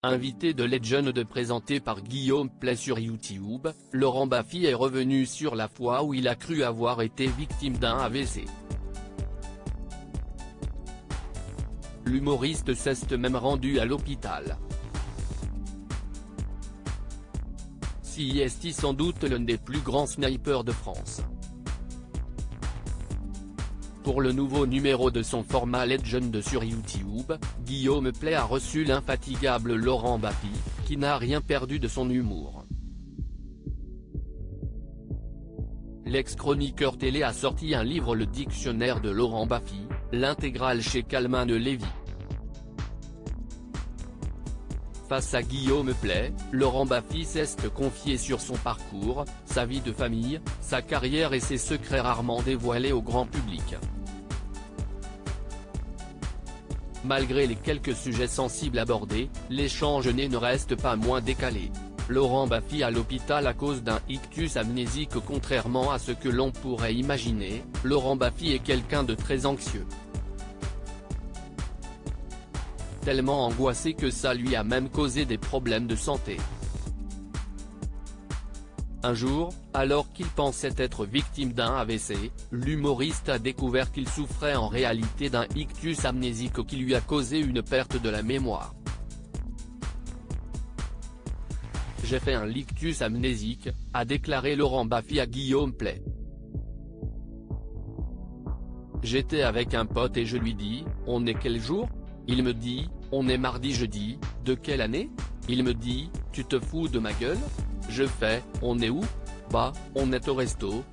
Invité de Legend présenté par Guillaume Play sur YouTube, Laurent Baffy est revenu sur la fois où il a cru avoir été victime d'un AVC. L'humoriste s'est même rendu à l'hôpital. Si est sans doute l'un des plus grands snipers de France. Pour le nouveau numéro de son format Legend sur YouTube, Guillaume Play a reçu l'infatigable Laurent Baffy, qui n'a rien perdu de son humour. L'ex-chroniqueur télé a sorti un livre, le dictionnaire de Laurent Baffy, l'intégrale chez Calman de Lévy. Face à Guillaume Play, Laurent Baffy s'est confié sur son parcours, sa vie de famille, sa carrière et ses secrets rarement dévoilés au grand public. Malgré les quelques sujets sensibles abordés, l'échange ne reste pas moins décalé. Laurent Baffy à l'hôpital à cause d'un ictus amnésique. Contrairement à ce que l'on pourrait imaginer, Laurent Baffy est quelqu'un de très anxieux. Tellement angoissé que ça lui a même causé des problèmes de santé. Un jour, alors qu'il pensait être victime d'un AVC, l'humoriste a découvert qu'il souffrait en réalité d'un ictus amnésique qui lui a causé une perte de la mémoire. « J'ai fait un ictus amnésique », a déclaré Laurent Baffy à Guillaume Play. « J'étais avec un pote et je lui dis, on est quel jour ? Il me dit, on est mardi. Je dis, de quelle année ? Il me dit, tu te fous de ma gueule ? Je fais, on est où ? Bah, on est au resto.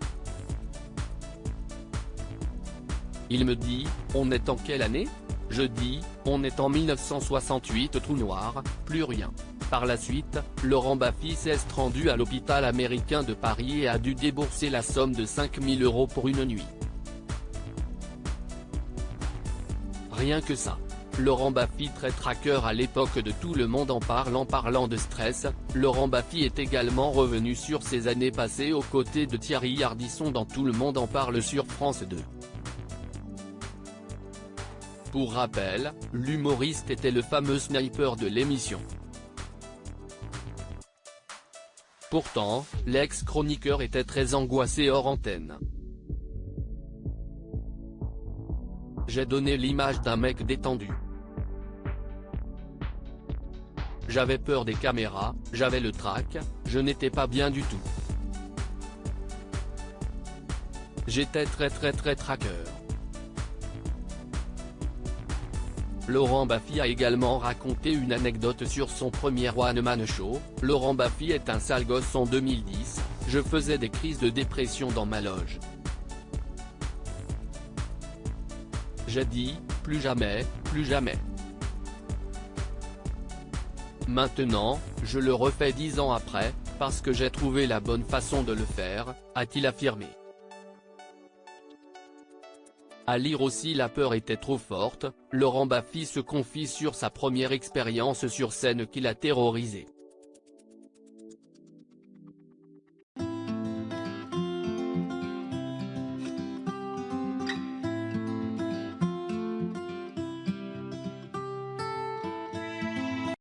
Il me dit, on est en quelle année ? Je dis, on est en 1968. Trou noir, plus rien. Par la suite, Laurent Baffy s'est rendu à l'hôpital américain de Paris et a dû débourser la somme de 5 000 € pour une nuit. Rien que ça. Laurent Baffy très traqueur à l'époque de Tout le monde en parle. En parlant de stress, Laurent Baffy est également revenu sur ses années passées aux côtés de Thierry Ardisson dans Tout le monde en parle sur France 2. Pour rappel, l'humoriste était le fameux sniper de l'émission. Pourtant, l'ex-chroniqueur était très angoissé hors antenne. J'ai donné l'image d'un mec détendu. J'avais peur des caméras, j'avais le trac, je n'étais pas bien du tout. J'étais très traqueur. Laurent Baffy a également raconté une anecdote sur son premier One Man Show. Laurent Baffy est un sale gosse. En 2010, je faisais des crises de dépression dans ma loge. J'ai dit, plus jamais, plus jamais. Maintenant, je le refais 10 ans après, parce que j'ai trouvé la bonne façon de le faire, a-t-il affirmé. À lire aussi. La peur était trop forte, Laurent Baffy se confie sur sa première expérience sur scène qui l'a terrorisé.